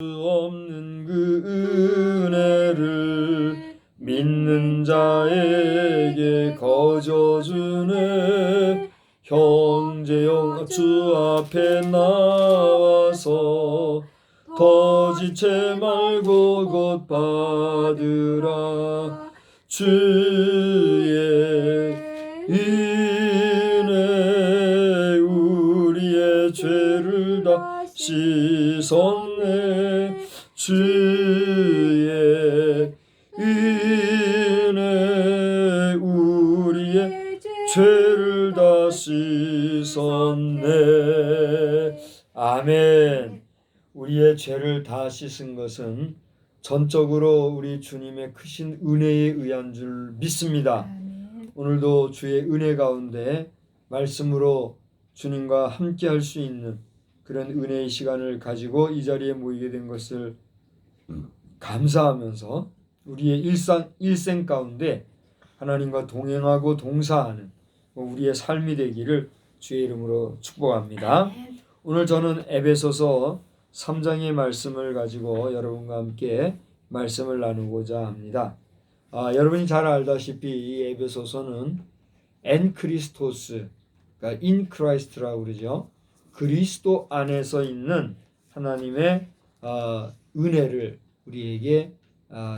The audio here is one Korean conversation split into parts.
없는 그 은혜를 믿는 자에게 거저주네. 형제여 주 앞에 나와서 더 지체 말고 곧 받으라. 주의 은혜 우리의 죄를 다 씻었네. 주의 은혜 우리의 죄를 다 씻었네. 아멘. 우리의 죄를 다 씻은 것은 전적으로 우리 주님의 크신 은혜에 의한 줄 믿습니다. 오늘도 주의 은혜 가운데 말씀으로 주님과 함께 할 수 있는 그런 은혜의 시간을 가지고 이 자리에 모이게 된 것을 감사하면서 우리의 일생 가운데 하나님과 동행하고 동사하는 우리의 삶이 되기를 주의 이름으로 축복합니다. 오늘 저는 에베소서 3장의 말씀을 가지고 여러분과 함께 말씀을 나누고자 합니다. 여러분이 잘 알다시피 이 에베소서는 엔크리스토스, 그러니까 인 크라이스트라고 그러죠. 그리스도 안에서 있는 하나님의 은혜를 우리에게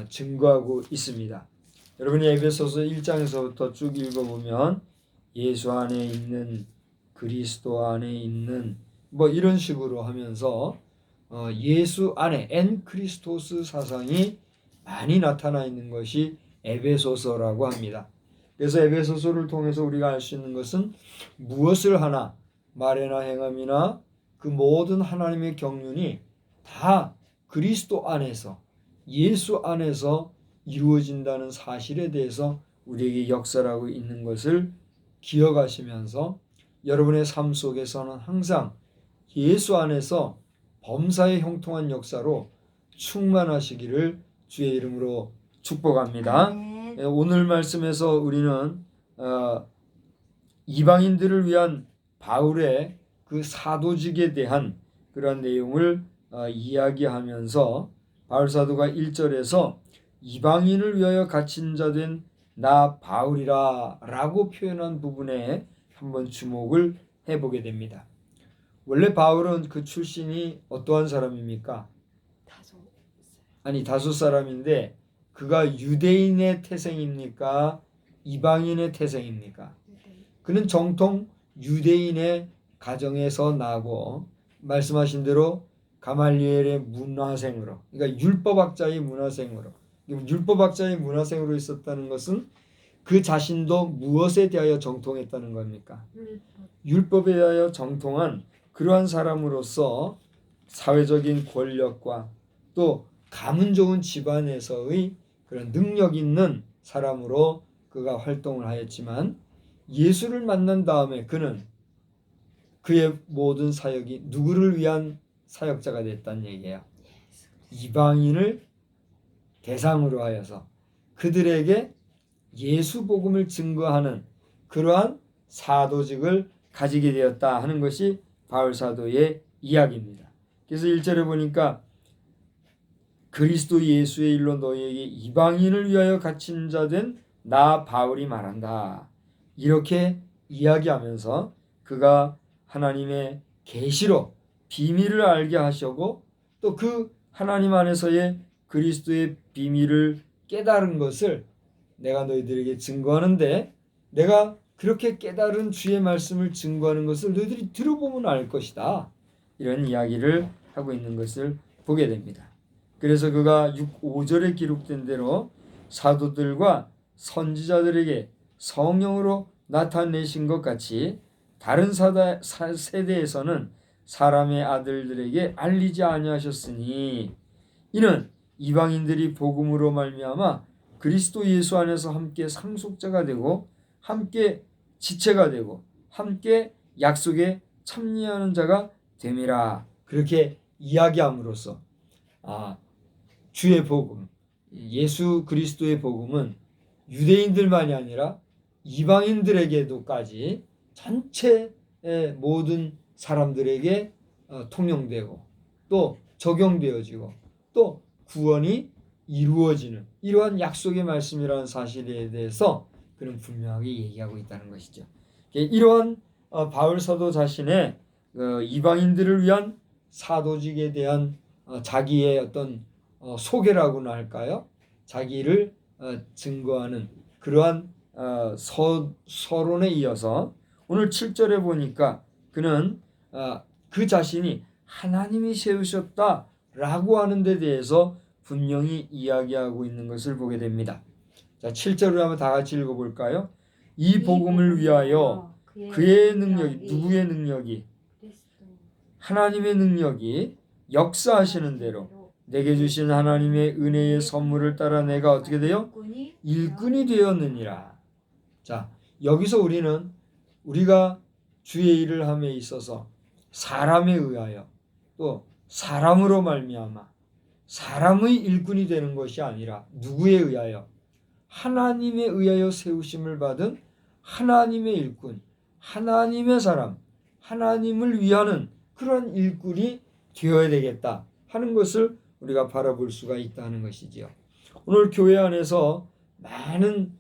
증거하고 있습니다. 여러분이 에베소서 1장에서부터 쭉 읽어보면 예수 안에 있는, 그리스도 안에 있는 이런 식으로 하면서 예수 안에 엔크리스토스 사상이 많이 나타나 있는 것이 에베소서라고 합니다. 그래서 에베소서를 통해서 우리가 알 수 있는 것은 무엇을 하나 말이나 행함이나 그 모든 하나님의 경륜이 다 그리스도 안에서, 예수 안에서 이루어진다는 사실에 대해서 우리에게 역설하고 있는 것을 기억하시면서 여러분의 삶 속에서는 항상 예수 안에서 범사에 형통한 역사로 충만하시기를 주의 이름으로 축복합니다. 오늘 말씀에서 우리는 이방인들을 위한 바울의 그 사도직에 대한 그런 내용을 이야기하면서 바울 사도가 1절에서 이방인을 위하여 갇힌 자 된 나 바울이라 라고 표현한 부분에 한번 주목을 해보게 됩니다. 원래 바울은 그 출신이 어떠한 사람입니까? 다섯 사람인데 그가 유대인의 태생입니까? 이방인의 태생입니까? 그는 정통 유대인의 가정에서 나고 말씀하신 대로 가말리엘의 문화생으로, 그러니까 율법학자의 문화생으로, 율법학자의 문화생으로 있었다는 것은 그 자신도 무엇에 대하여 정통했다는 겁니까? 율법에 대하여 정통한 그러한 사람으로서 사회적인 권력과 또 가문 좋은 집안에서의 그런 능력 있는 사람으로 그가 활동을 하였지만 예수를 만난 다음에 그는 그의 모든 사역이 누구를 위한 사역자가 됐다는 얘기예요. 이방인을 대상으로 하여서 그들에게 예수 복음을 증거하는 그러한 사도직을 가지게 되었다 하는 것이 바울 사도의 이야기입니다. 그래서 1절에 보니까 그리스도 예수의 일로 너희에게 이방인을 위하여 갇힌 자 된 나 바울이 말한다. 이렇게 이야기하면서 그가 하나님의 계시로 비밀을 알게 하시고 또 그 하나님 안에서의 그리스도의 비밀을 깨달은 것을 내가 너희들에게 증거하는데 내가 그렇게 깨달은 주의 말씀을 증거하는 것을 너희들이 들어보면 알 것이다. 이런 이야기를 하고 있는 것을 보게 됩니다. 그래서 그가 5절에 기록된 대로 사도들과 선지자들에게 성령으로 나타내신 것 같이 다른 세대에서는 사람의 아들들에게 알리지 아니하셨으니 이는 이방인들이 복음으로 말미암아 그리스도 예수 안에서 함께 상속자가 되고 함께 지체가 되고 함께 약속에 참여하는 자가 됨이라. 그렇게 이야기함으로써 주의 복음, 예수 그리스도의 복음은 유대인들만이 아니라 이방인들에게도까지 전체 모든 사람들에게 통용되고 또 적용되어지고 또 구원이 이루어지는 이러한 약속의 말씀이라는 사실에 대해서 그는 분명하게 얘기하고 있다는 것이죠. 이러한 바울 사도 자신의 이방인들을 위한 사도직에 대한 자기의 어떤 소개라고나 할까요? 자기를 증거하는 그러한 서론에 이어서 오늘 7절에 보니까 그는 그 자신이 하나님이 세우셨다라고 하는 데 대해서 분명히 이야기하고 있는 것을 보게 됩니다. 자, 7절을 한번 다 같이 읽어볼까요? 이 복음을 위하여 그의 능력이, 누구의 능력이? 하나님의 능력이 역사하시는 대로 내게 주신 하나님의 은혜의 선물을 따라 내가 어떻게 돼요? 일꾼이 되었느니라. 자, 여기서 우리가 주의 일을 함에 있어서 사람에 의하여 또 사람으로 말미암아 사람의 일꾼이 되는 것이 아니라 누구에 의하여? 하나님에 의하여 세우심을 받은 하나님의 일꾼, 하나님의 사람, 하나님을 위하는 그런 일꾼이 되어야 되겠다 하는 것을 우리가 바라볼 수가 있다는 것이지요. 오늘 교회 안에서 많은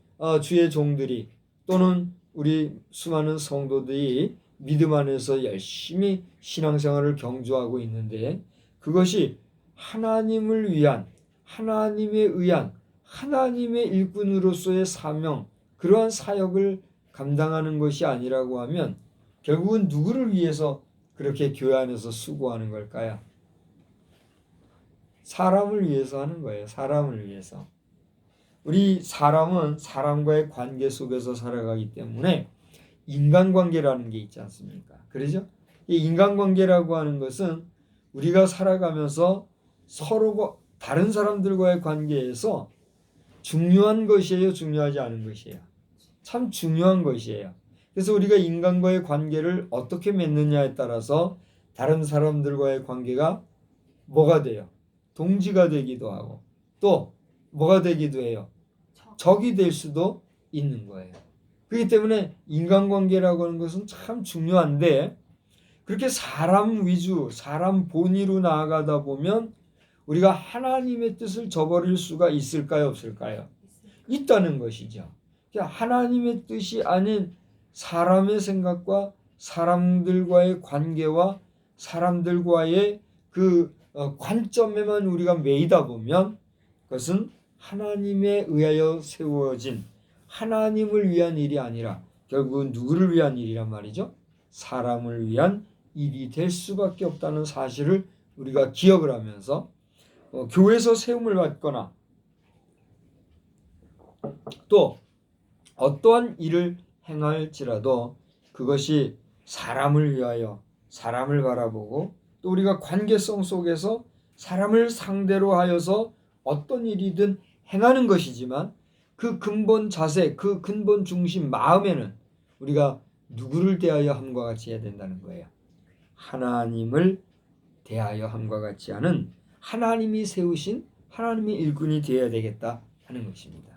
주의 종들이 또는 우리 수많은 성도들이 믿음 안에서 열심히 신앙생활을 경주하고 있는데 그것이 하나님을 위한 하나님에 의한 하나님의 일꾼으로서의 사명 그러한 사역을 감당하는 것이 아니라고 하면 결국은 누구를 위해서 그렇게 교회 안에서 수고하는 걸까요? 사람을 위해서 하는 거예요. 사람을 위해서. 우리 사람은 사람과의 관계 속에서 살아가기 때문에 인간관계라는 게 있지 않습니까? 그러죠? 이 인간관계라고 하는 것은 우리가 살아가면서 서로가 다른 사람들과의 관계에서 중요한 것이에요? 중요하지 않은 것이에요? 참 중요한 것이에요. 그래서 우리가 인간과의 관계를 어떻게 맺느냐에 따라서 다른 사람들과의 관계가 뭐가 돼요? 동지가 되기도 하고 또 뭐가 되기도 해요? 적이 될 수도 있는 거예요. 그렇기 때문에 인간관계라고 하는 것은 참 중요한데 그렇게 사람 위주, 사람 본위로 나아가다 보면 우리가 하나님의 뜻을 저버릴 수가 있을까요? 없을까요? 있다는 것이죠. 하나님의 뜻이 아닌 사람의 생각과 사람들과의 관계와 사람들과의 그 관점에만 우리가 매이다 보면 그것은 하나님에 의하여 세워진 하나님을 위한 일이 아니라 결국은 누구를 위한 일이란 말이죠? 사람을 위한 일이 될 수밖에 없다는 사실을 우리가 기억을 하면서 교회에서 세움을 받거나 또 어떠한 일을 행할지라도 그것이 사람을 위하여 사람을 바라보고 또 우리가 관계성 속에서 사람을 상대로 하여서 어떤 일이든 행하는 것이지만 그 근본 자세, 그 근본 중심 마음에는 우리가 누구를 대하여 함과 같이 해야 된다는 거예요. 하나님을 대하여 함과 같이 하는 하나님이 세우신 하나님의 일꾼이 되어야 되겠다 하는 것입니다.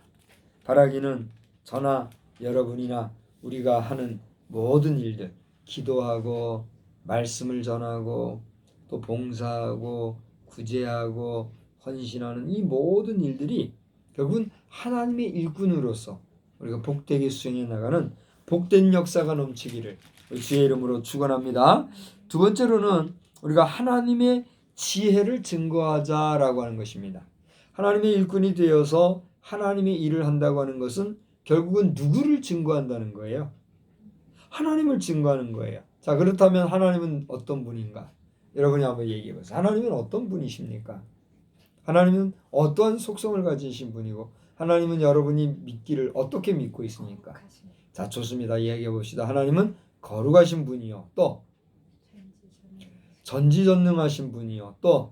바라기는 저나 여러분이나 우리가 하는 모든 일들, 기도하고 말씀을 전하고 또 봉사하고 구제하고 헌신하는 이 모든 일들이 결국은 하나님의 일꾼으로서 우리가 복되게 수행해 나가는 복된 역사가 넘치기를 주의 이름으로 축원합니다. 두 번째로는 우리가 하나님의 지혜를 증거하자라고 하는 것입니다. 하나님의 일꾼이 되어서 하나님의 일을 한다고 하는 것은 결국은 누구를 증거한다는 거예요? 하나님을 증거하는 거예요. 자, 그렇다면 하나님은 어떤 분인가? 여러분이 한번 얘기해 보세요. 하나님은 어떤 분이십니까? 하나님은 어떠한 속성을 가지신 분이고 하나님은 여러분이 믿기를 어떻게 믿고 있습니까? 자, 좋습니다. 이야기해 봅시다. 하나님은 거룩하신 분이요. 또 전지전능하신 분이요. 또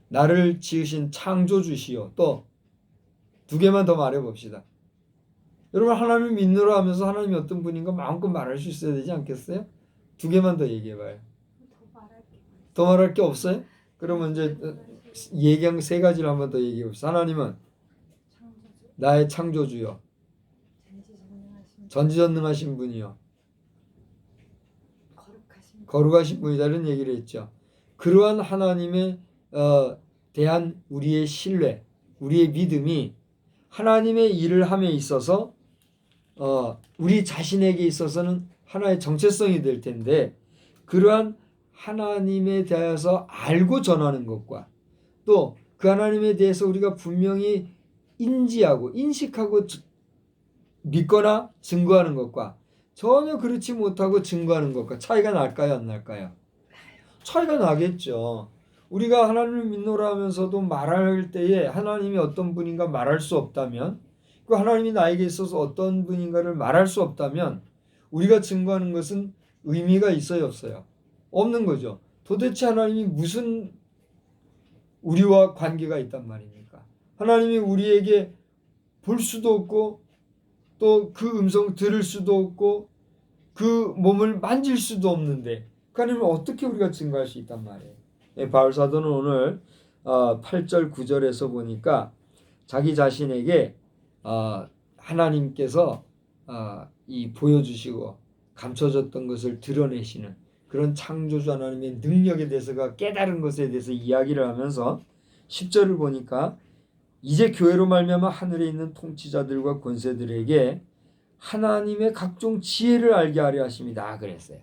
나를 지으신 창조주시요. 또 두 개만 더 말해 봅시다. 여러분 하나님을 믿노라 하면서 하나님이 어떤 분인가 마음껏 말할 수 있어야 되지 않겠어요? 두 개만 더 얘기해 봐요. 더 말할 게 없어요? 그러면 이제 얘기한 세 가지를 한번 더 얘기해 봅시다. 하나님은 나의 창조주요. 전지전능하신 분이요. 거룩하신 분이다 이런 얘기를 했죠. 그러한 하나님에 대한 우리의 신뢰, 우리의 믿음이 하나님의 일을 함에 있어서 우리 자신에게 있어서는 하나의 정체성이 될 텐데, 그러한 하나님에 대해서 알고 전하는 것과 또 그 하나님에 대해서 우리가 분명히 인지하고 인식하고 믿거나 증거하는 것과 전혀 그렇지 못하고 증거하는 것과 차이가 날까요, 안 날까요? 차이가 나겠죠. 우리가 하나님을 믿노라 하면서도 말할 때에 하나님이 어떤 분인가 말할 수 없다면, 그 하나님이 나에게 있어서 어떤 분인가를 말할 수 없다면 우리가 증거하는 것은 의미가 있어요, 없어요? 없는 거죠. 도대체 하나님이 무슨 우리와 관계가 있단 말입니까? 하나님이 우리에게 볼 수도 없고 또 그 음성 들을 수도 없고 그 몸을 만질 수도 없는데 그 하나님을 어떻게 우리가 증거할 수 있단 말이에요. 바울 사도는 오늘 8절 9절에서 보니까 자기 자신에게 하나님께서 이 보여주시고 감춰졌던 것을 드러내시는 그런 창조주 하나님의 능력에 대해서가 깨달은 것에 대해서 이야기를 하면서 10절을 보니까 이제 교회로 말미암아 하늘에 있는 통치자들과 권세들에게 하나님의 각종 지혜를 알게 하려 하십니다. 그랬어요.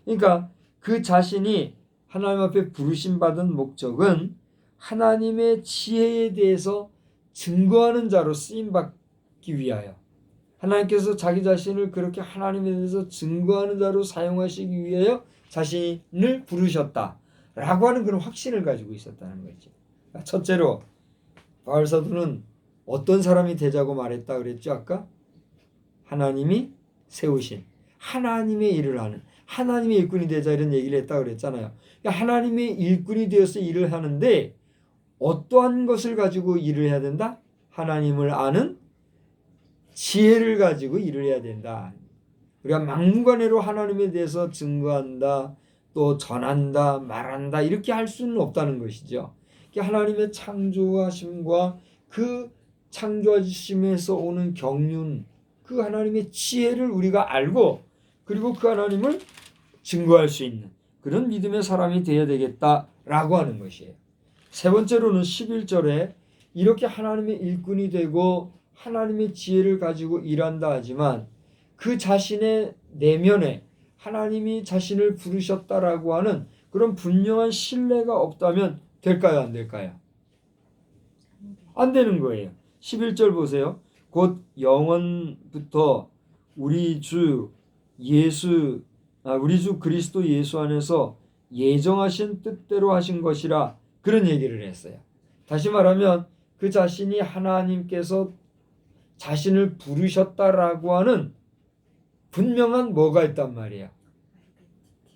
그러니까 그 자신이 하나님 앞에 부르심 받은 목적은 하나님의 지혜에 대해서 증거하는 자로 쓰임 받기 위하여, 하나님께서 자기 자신을 그렇게 하나님에 대해서 증거하는 자로 사용하시기 위하여 자신을 부르셨다라고 하는 그런 확신을 가지고 있었다는 거죠. 첫째로 바울 사도는 어떤 사람이 되자고 말했다 그랬죠? 아까 하나님이 세우신 하나님의 일을 하는 하나님의 일꾼이 되자 이런 얘기를 했다 그랬잖아요. 하나님의 일꾼이 되어서 일을 하는데 어떠한 것을 가지고 일을 해야 된다? 하나님을 아는 지혜를 가지고 일을 해야 된다. 우리가 막무가내로 하나님에 대해서 증거한다, 또 전한다, 말한다 이렇게 할 수는 없다는 것이죠. 하나님의 창조하심과 그 창조하심에서 오는 경륜, 그 하나님의 지혜를 우리가 알고 그리고 그 하나님을 증거할 수 있는 그런 믿음의 사람이 되어야 되겠다라고 하는 것이에요. 세 번째로는 11절에 이렇게 하나님의 일꾼이 되고 하나님의 지혜를 가지고 일한다 하지만 그 자신의 내면에 하나님이 자신을 부르셨다라고 하는 그런 분명한 신뢰가 없다면 될까요, 안 될까요? 안 되는 거예요. 11절 보세요. 곧 영원부터 우리 주 그리스도 예수 안에서 예정하신 뜻대로 하신 것이라 그런 얘기를 했어요. 다시 말하면 그 자신이 하나님께서 자신을 부르셨다라고 하는 분명한 뭐가 있단 말이에요.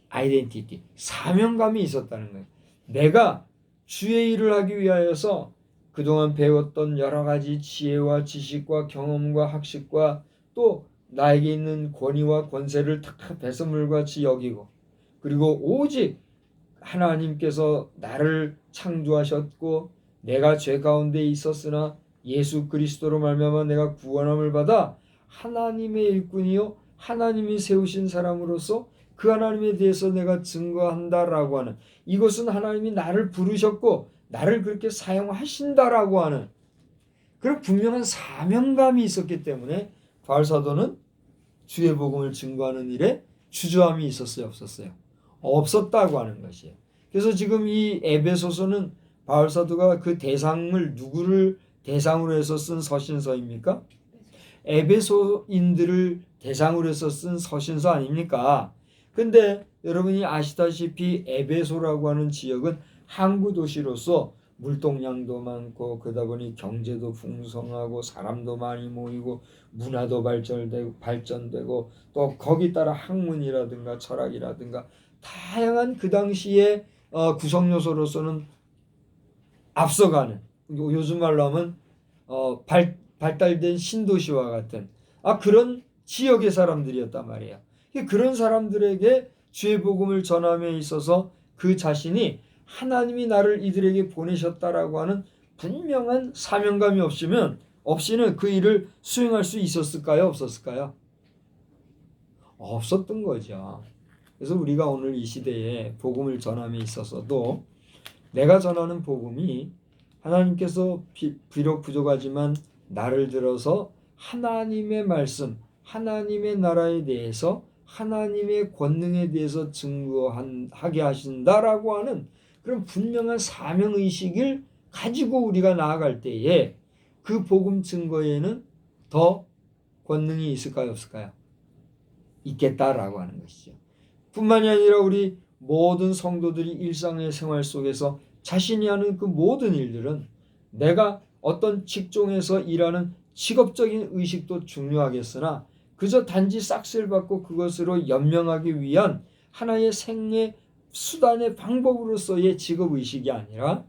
아이덴티티, 사명감이 있었다는 거예요. 내가 주의 일을 하기 위하여서 그동안 배웠던 여러 가지 지혜와 지식과 경험과 학식과 또 나에게 있는 권위와 권세를 다 배설물같이 여기고 그리고 오직 하나님께서 나를 창조하셨고 내가 죄 가운데 있었으나 예수 그리스도로 말미암아 내가 구원함을 받아 하나님의 일꾼이요 하나님이 세우신 사람으로서 그 하나님에 대해서 내가 증거한다라고 하는, 이것은 하나님이 나를 부르셨고 나를 그렇게 사용하신다라고 하는 그런 분명한 사명감이 있었기 때문에 바울 사도는 주의 복음을 증거하는 일에 주저함이 있었어요, 없었어요? 없었다고 하는 것이에요. 그래서 지금 이 에베소서는 바울 사도가 그 대상을 누구를 대상으로 해서 쓴 서신서입니까? 에베소인들을 대상으로 해서 쓴 서신서 아닙니까? 근데 여러분이 아시다시피 에베소라고 하는 지역은 항구 도시로서 물동량도 많고 그러다 보니 경제도 풍성하고 사람도 많이 모이고 문화도 발전되고 또 거기 따라 학문이라든가 철학이라든가 다양한 그 당시에 구성 요소로서는 앞서가는, 요즘 말로 하면 발달된 신도시와 같은 그런 지역의 사람들이었단 말이에요. 그런 사람들에게 주의 복음을 전함에 있어서 그 자신이 하나님이 나를 이들에게 보내셨다라고 하는 분명한 사명감이 없이는 그 일을 수행할 수 있었을까요? 없었을까요? 없었던 거죠. 그래서 우리가 오늘 이 시대에 복음을 전함에 있어서도 내가 전하는 복음이 하나님께서 비록 부족하지만 나를 들어서 하나님의 말씀, 하나님의 나라에 대해서 하나님의 권능에 대해서 증거하게 하신다라고 하는 그런 분명한 사명의식을 가지고 우리가 나아갈 때에 그 복음 증거에는 더 권능이 있을까요, 없을까요? 있겠다라고 하는 것이죠. 뿐만이 아니라 우리 모든 성도들이 일상의 생활 속에서 자신이 하는 그 모든 일들은 내가 어떤 직종에서 일하는 직업적인 의식도 중요하겠으나 그저 단지 싹쓸 받고 그것으로 연명하기 위한 하나의 생애 수단의 방법으로서의 직업의식이 아니라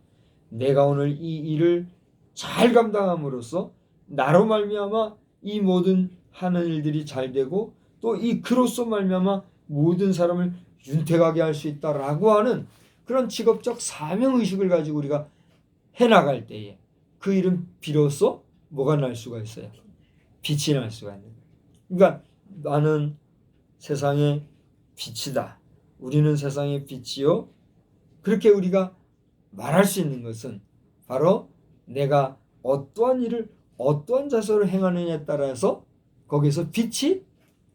내가 오늘 이 일을 잘 감당함으로써 나로 말미암아 이 모든 하는 일들이 잘 되고 또 이 그로써 말미암아 모든 사람을 윤택하게 할 수 있다라고 하는 그런 직업적 사명의식을 가지고 우리가 해나갈 때에 그 일은 비로소 뭐가 날 수가 있어요? 빛이 날 수가 있는 거예요. 그러니까 나는 세상의 빛이다. 우리는 세상의 빛이요. 그렇게 우리가 말할 수 있는 것은 바로 내가 어떠한 일을 어떠한 자세로 행하느냐에 따라서 거기서 빛이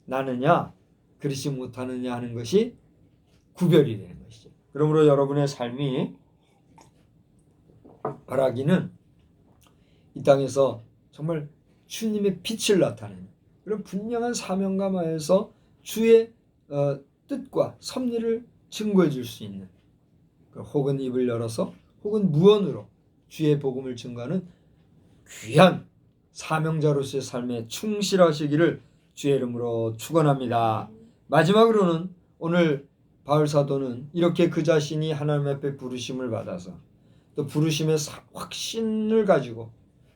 나느냐 그렇지 못하느냐 하는 것이 구별이 되는 것이죠. 그러므로 여러분의 삶이 바라기는 이 땅에서 정말 주님의 빛을 나타내는 그런 분명한 사명감 하에서 주의 뜻과 섭리를 증거해 줄 수 있는 혹은 입을 열어서 혹은 무언으로 주의 복음을 증거하는 귀한 사명자로서의 삶에 충실하시기를 주의 이름으로 축원합니다. 마지막으로는 오늘 바울 사도는 이렇게 그 자신이 하나님 앞에 부르심을 받아서 또 부르심의 확신을 가지고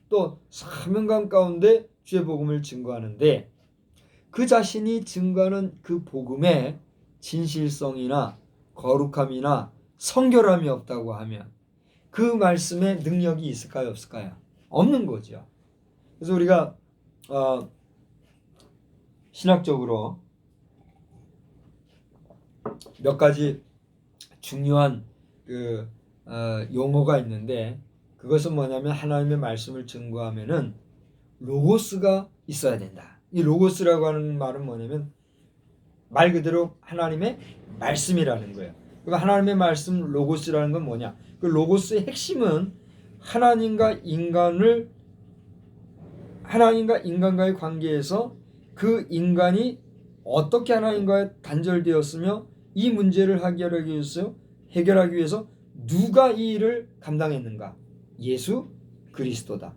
또 사명감 가운데 주의 복음을 증거하는데 그 자신이 증거하는 그 복음의 진실성이나 거룩함이나 성결함이 없다고 하면 그 말씀에 능력이 있을까요, 없을까요? 없는 거죠. 그래서 우리가 신학적으로 몇 가지 중요한 용어가 있는데 그것은 뭐냐면 하나님의 말씀을 증거하면은 로고스가 있어야 된다. 이 로고스라고 하는 말은 뭐냐면 말 그대로 하나님의 말씀이라는 거예요. 그러니까 하나님의 말씀 로고스라는 건 뭐냐? 그 로고스의 핵심은 하나님과 인간과의 관계에서 그 인간이 어떻게 하나님과 단절되었으며 이 문제를 해결하기 위해서 누가 이 일을 감당했는가? 예수 그리스도다.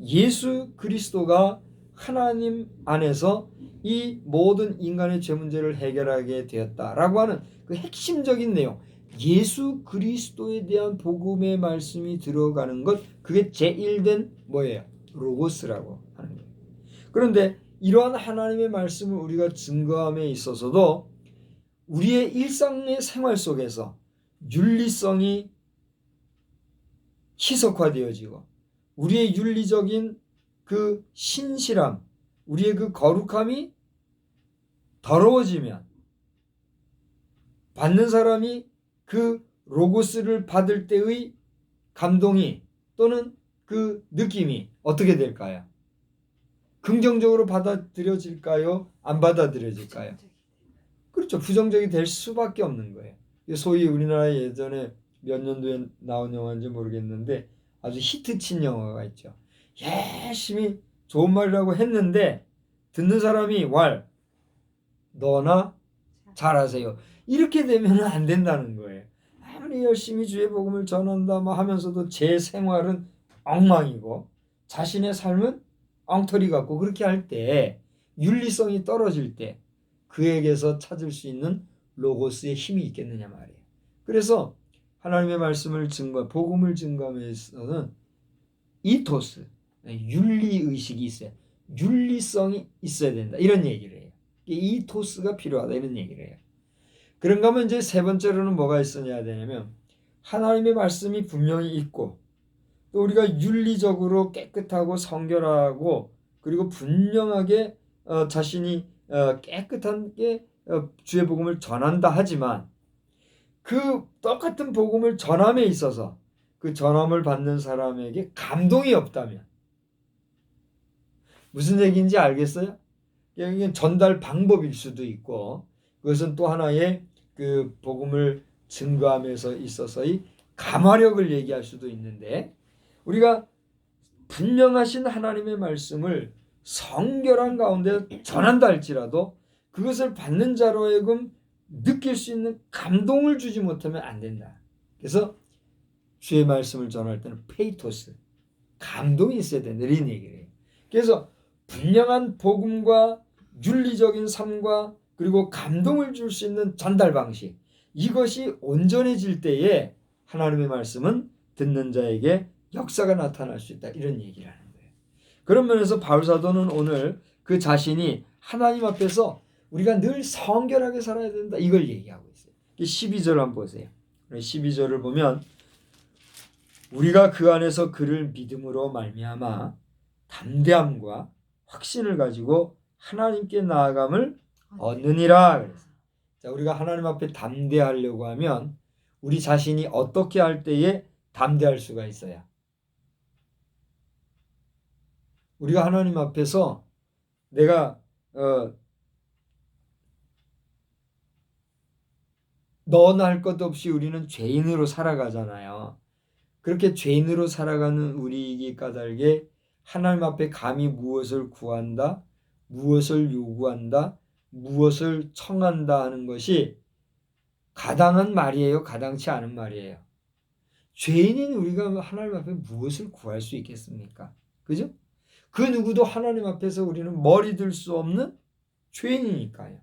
예수 그리스도가 하나님 안에서 이 모든 인간의 죄 문제를 해결하게 되었다라고 하는 그 핵심적인 내용, 예수 그리스도에 대한 복음의 말씀이 들어가는 것, 그게 제1된 뭐예요? 로고스라고 하는 거예요. 그런데 이러한 하나님의 말씀을 우리가 증거함에 있어서도 우리의 일상의 생활 속에서 윤리성이 희석화되어지고 우리의 윤리적인 그 신실함, 우리의 그 거룩함이 더러워지면 받는 사람이 그 로고스를 받을 때의 감동이 또는 그 느낌이 어떻게 될까요? 긍정적으로 받아들여질까요? 안 받아들여질까요? 그렇죠. 부정적이 될 수밖에 없는 거예요. 소위 우리나라 예전에 몇 년도에 나온 영화인지 모르겠는데 아주 히트친 영화가 있죠. 열심히 좋은 말이라고 했는데 듣는 사람이 너나 잘하세요. 이렇게 되면 안 된다는 거예요. 아무리 열심히 주의 복음을 전한다 하면서도 제 생활은 엉망이고 자신의 삶은 엉터리 같고 그렇게 할 때 윤리성이 떨어질 때 그에게서 찾을 수 있는 로고스의 힘이 있겠느냐 말이에요. 그래서 하나님의 말씀을 복음을 증거함에서는 이토스, 윤리의식이 있어요. 윤리성이 있어야 된다. 이런 얘기를 해요. 이토스가 필요하다. 이런 얘기를 해요. 그런가 하면 이제 세 번째로는 뭐가 있어야 되냐면 하나님의 말씀이 분명히 있고 또 우리가 윤리적으로 깨끗하고 성결하고 그리고 분명하게 자신이 깨끗한 게 주의 복음을 전한다 하지만 그 똑같은 복음을 전함에 있어서 그 전함을 받는 사람에게 감동이 없다면 무슨 얘기인지 알겠어요? 이게 전달 방법일 수도 있고 그것은 또 하나의 그 복음을 증거함에서 있어서의 감화력을 얘기할 수도 있는데 우리가 분명하신 하나님의 말씀을 성결한 가운데 전한다 할지라도 그것을 받는 자로 하여금 느낄 수 있는 감동을 주지 못하면 안 된다. 그래서 주의 말씀을 전할 때는 페이토스, 감동이 있어야 된다 이런 얘기를 해요. 그래서 분명한 복음과 윤리적인 삶과 그리고 감동을 줄 수 있는 전달 방식, 이것이 온전해질 때에 하나님의 말씀은 듣는 자에게 역사가 나타날 수 있다 이런 얘기를 하는 거예요. 그런 면에서 바울사도는 오늘 그 자신이 하나님 앞에서 우리가 늘 성결하게 살아야 된다 이걸 얘기하고 있어요. 12절 한번 보세요. 12절을 보면 우리가 그 안에서 그를 믿음으로 말미암아 담대함과 확신을 가지고 하나님께 나아감을 얻느니라. 그래서 자, 우리가 하나님 앞에 담대하려고 하면 우리 자신이 어떻게 할 때에 담대할 수가 있어요? 우리가 하나님 앞에서 내가 너나 할 것 없이 우리는 죄인으로 살아가잖아요. 그렇게 죄인으로 살아가는 우리에게 까닭에 하나님 앞에 감히 무엇을 구한다, 무엇을 요구한다, 무엇을 청한다 하는 것이 가당한 말이에요? 가당치 않은 말이에요? 죄인인 우리가 하나님 앞에 무엇을 구할 수 있겠습니까? 그죠? 그 누구도 하나님 앞에서 우리는 머리 들 수 없는 죄인이니까요.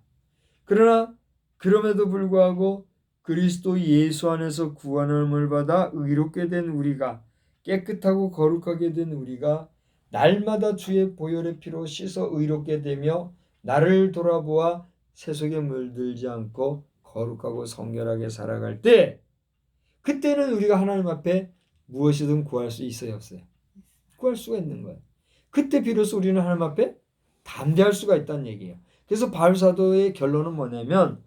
그러나 그럼에도 불구하고 그리스도 예수 안에서 구원함을 받아 의롭게 된 우리가, 깨끗하고 거룩하게 된 우리가 날마다 주의 보혈의 피로 씻어 의롭게 되며 나를 돌아보아 세속에 물들지 않고 거룩하고 성결하게 살아갈 때, 그때는 우리가 하나님 앞에 무엇이든 구할 수 있어요, 없어요? 구할 수가 있는 거예요. 그때 비로소 우리는 하나님 앞에 담대할 수가 있다는 얘기예요. 그래서 바울 사도의 결론은 뭐냐면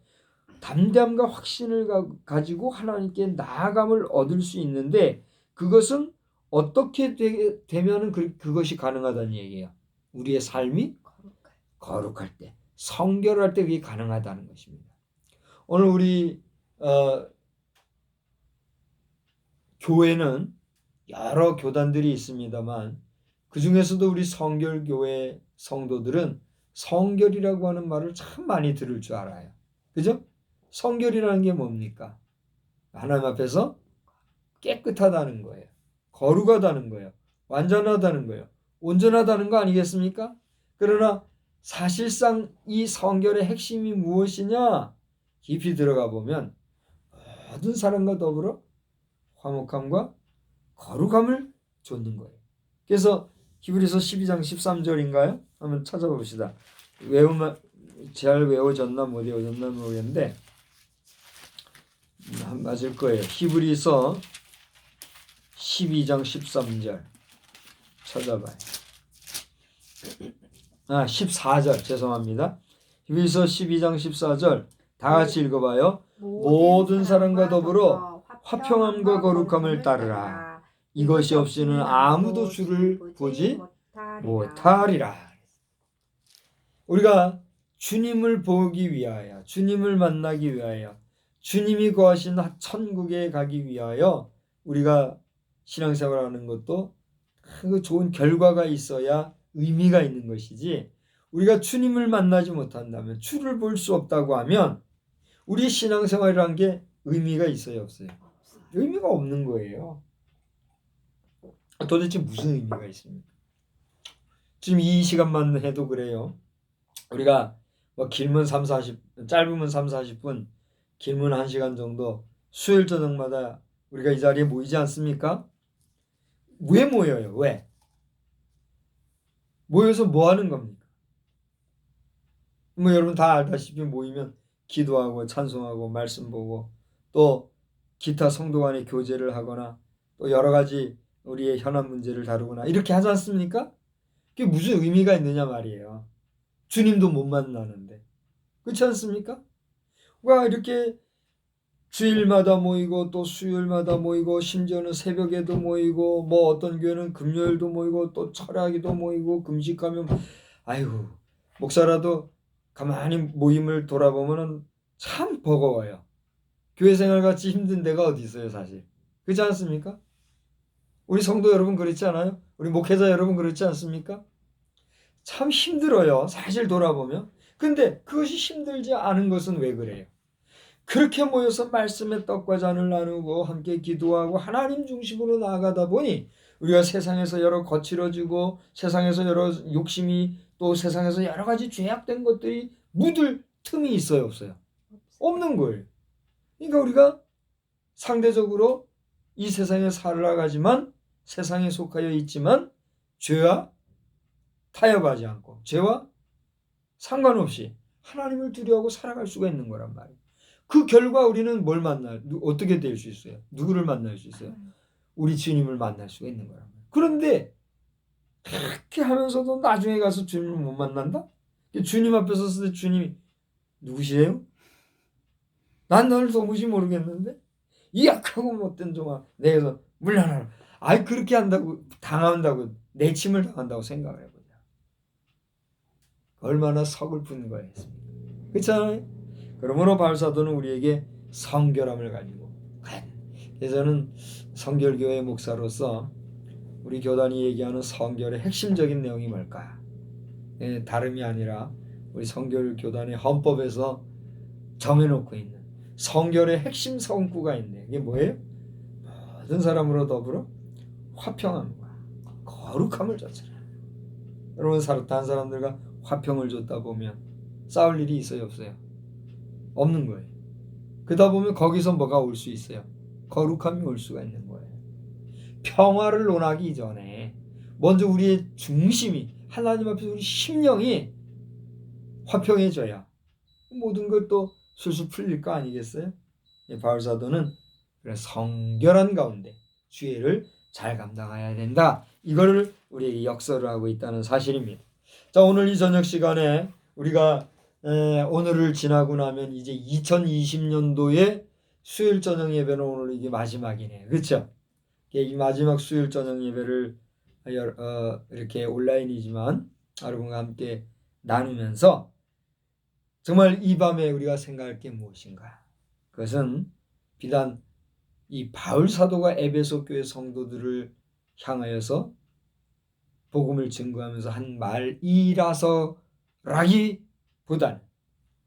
담대함과 확신을 가지고 하나님께 나아감을 얻을 수 있는데 그것은 어떻게 되면 그것이 가능하다는 얘기예요. 우리의 삶이 거룩할 때, 성결할 때 그게 가능하다는 것입니다. 오늘 우리 교회는 여러 교단들이 있습니다만 그 중에서도 우리 성결교회 성도들은 성결이라고 하는 말을 참 많이 들을 줄 알아요. 그죠? 성결이라는 게 뭡니까? 하나님 앞에서 깨끗하다는 거예요. 거룩하다는 거예요. 완전하다는 거예요. 온전하다는 거 아니겠습니까? 그러나 사실상 이 성결의 핵심이 무엇이냐? 깊이 들어가 보면 모든 사람과 더불어 화목함과 거룩함을 좇는 거예요. 그래서 히브리서 12장 13절인가요? 한번 찾아봅시다. 잘 외워졌나 못 외워졌나 모르겠는데 맞을 거예요. 히브리서 12장 13절 찾아봐요. 14절 죄송합니다. 히브리서 12장 14절 다 같이 읽어봐요. 모든 사람과 더불어 화평함과 거룩함을 따르라. 이것이 없이는 아무도 주를 보지 못하리라. 우리가 주님을 보기 위하여, 주님을 만나기 위하여, 주님이 거하신 천국에 가기 위하여 우리가 신앙생활하는 것도 그 좋은 결과가 있어야 의미가 있는 것이지, 우리가 주님을 만나지 못한다면, 주를 볼 수 없다고 하면 우리 신앙생활이란 게 의미가 있어요, 없어요? 의미가 없는 거예요. 도대체 무슨 의미가 있습니까? 지금 이 시간만 해도 그래요. 우리가 뭐 길면 3-40, 짧으면 3-40분, 길면 1시간 정도 수요일 저녁마다 우리가 이 자리에 모이지 않습니까? 왜 모여요? 왜? 모여서 뭐 하는 겁니까? 뭐 여러분 다 알다시피 모이면 기도하고 찬송하고 말씀 보고 또 기타 성도 간의 교제를 하거나 또 여러 가지 우리의 현안 문제를 다루거나 이렇게 하지 않습니까? 그게 무슨 의미가 있느냐 말이에요. 주님도 못 만나는데. 그렇지 않습니까? 와, 이렇게 주일마다 모이고 또 수요일마다 모이고 심지어는 새벽에도 모이고 뭐 어떤 교회는 금요일도 모이고 또 철학기도 모이고 금식하면 아이고 목사라도 가만히 모임을 돌아보면은 참 버거워요. 교회 생활 같이 힘든 데가 어디 있어요 사실. 그렇지 않습니까? 우리 성도 여러분 그렇지 않아요? 우리 목회자 여러분 그렇지 않습니까? 참 힘들어요 사실 돌아보면. 근데 그것이 힘들지 않은 것은 왜 그래요? 그렇게 모여서 말씀의 떡과 잔을 나누고 함께 기도하고 하나님 중심으로 나아가다 보니 우리가 세상에서 여러 거칠어지고 세상에서 여러 욕심이 또 세상에서 여러 가지 죄악된 것들이 묻을 틈이 있어요 없어요? 없는 거예요. 그러니까 우리가 상대적으로 이 세상에 살아가지만 세상에 속하여 있지만 죄와 타협하지 않고 죄와 상관없이 하나님을 두려워하고 살아갈 수가 있는 거란 말이에요. 그 결과 우리는 뭘 만나요? 어떻게 될 수 있어요? 누구를 만날 수 있어요? 우리 주님을 만날 수가 있는 거란 말이에요. 그런데 그렇게 하면서도 나중에 가서 주님을 못 만난다? 주님 앞에 섰을 때 주님이 누구시에요? 난 너를 도무지 모르겠는데 이 약하고 못된 종아 내게서 물러나라. 아이 그렇게 한다고 당한다고 내침을 당한다고 생각을 해보자. 얼마나 서글픈 거였습니까? 그렇잖아요. 그러므로 바울사도는 우리에게 성결함을 가지고 그래서 저는 성결교회 목사로서 우리 교단이 얘기하는 성결의 핵심적인 내용이 뭘까? 다름이 아니라 우리 성결교단의 헌법에서 정해놓고 있는 성결의 핵심 성구가 있네. 이게 뭐예요? 모든 사람으로 더불어 화평함과 거룩함을 줬잖아. 여러분 다른 사람들과 화평을 줬다 보면 싸울 일이 있어요 없어요? 없는 거예요. 그러다 보면 거기서 뭐가 올 수 있어요? 거룩함이 올 수가 있는 거예요. 평화를 논하기 전에 먼저 우리의 중심이 하나님 앞에서 우리 심령이 화평해져야 모든 것도 술술 풀릴 거 아니겠어요? 바울사도는 성결한 가운데 주의를 잘 감당해야 된다. 이거를 우리에게 역설을 하고 있다는 사실입니다. 자, 오늘 이 저녁 시간에 우리가 오늘을 지나고 나면 이제 2020년도의 수요일 저녁 예배는 오늘 이게 마지막이네요. 그렇죠? 이 마지막 수요일 저녁 예배를 이렇게 온라인이지만 여러분과 함께 나누면서 정말 이 밤에 우리가 생각할 게 무엇인가? 그것은 비단 이 바울 사도가 에베소 교회 성도들을 향하여서 복음을 증거하면서 한 말이라서라기보다는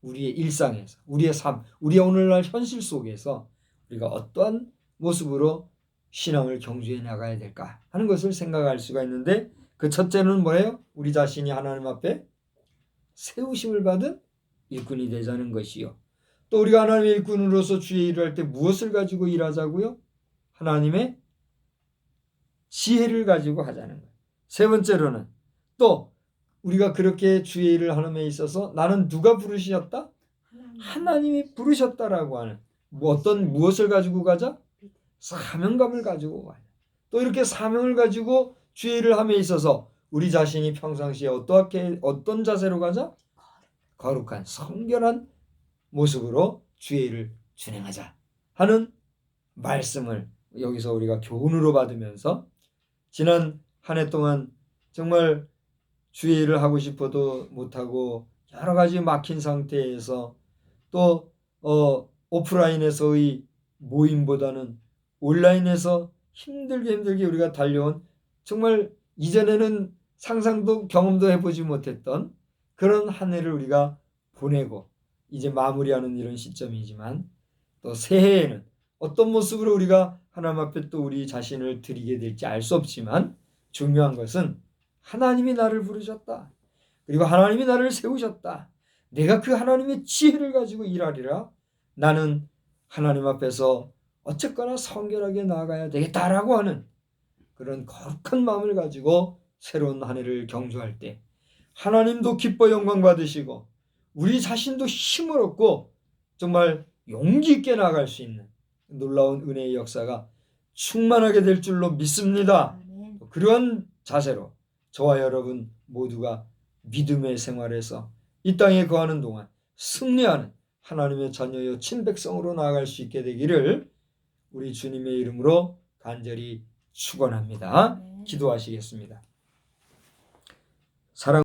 우리의 일상에서 우리의 삶, 우리의 오늘날 현실 속에서 우리가 어떠한 모습으로 신앙을 경주해 나가야 될까 하는 것을 생각할 수가 있는데 그 첫째는 뭐예요? 우리 자신이 하나님 앞에 세우심을 받은 일꾼이 되자는 것이요. 또 우리가 하나님의 일꾼으로서 주의 일을 할 때 무엇을 가지고 일하자고요? 하나님의 지혜를 가지고 하자는 거예요. 세 번째로는 또 우리가 그렇게 주의 일을 하는 데 있어서 나는 누가 부르셨다? 하나님이 부르셨다라고 하는 무엇을 가지고 가자? 사명감을 가지고 가자. 또 이렇게 사명을 가지고 주의 일을 함에 있어서 우리 자신이 평상시에 어떤 자세로 가자? 거룩한 성결한 모습으로 주의 일을 진행하자 하는 말씀을 여기서 우리가 교훈으로 받으면서 지난 한 해 동안 정말 주의 일을 하고 싶어도 못하고 여러 가지 막힌 상태에서 또 오프라인에서의 모임보다는 온라인에서 힘들게 우리가 달려온 정말 이전에는 상상도 경험도 해보지 못했던 그런 한 해를 우리가 보내고 이제 마무리하는 이런 시점이지만 또 새해에는 어떤 모습으로 우리가 하나님 앞에 또 우리 자신을 드리게 될지 알 수 없지만 중요한 것은 하나님이 나를 부르셨다. 그리고 하나님이 나를 세우셨다. 내가 그 하나님의 지혜를 가지고 일하리라. 나는 하나님 앞에서 어쨌거나 성결하게 나아가야 되겠다라고 하는 그런 거룩한 마음을 가지고 새로운 한 해를 경주할 때 하나님도 기뻐 영광 받으시고 우리 자신도 힘을 얻고 정말 용기 있게 나아갈 수 있는 놀라운 은혜의 역사가 충만하게 될 줄로 믿습니다. 그러한 자세로 저와 여러분 모두가 믿음의 생활에서 이 땅에 거하는 동안 승리하는 하나님의 자녀여 친백성으로 나아갈 수 있게 되기를 우리 주님의 이름으로 간절히 축원합니다. 기도하시겠습니다.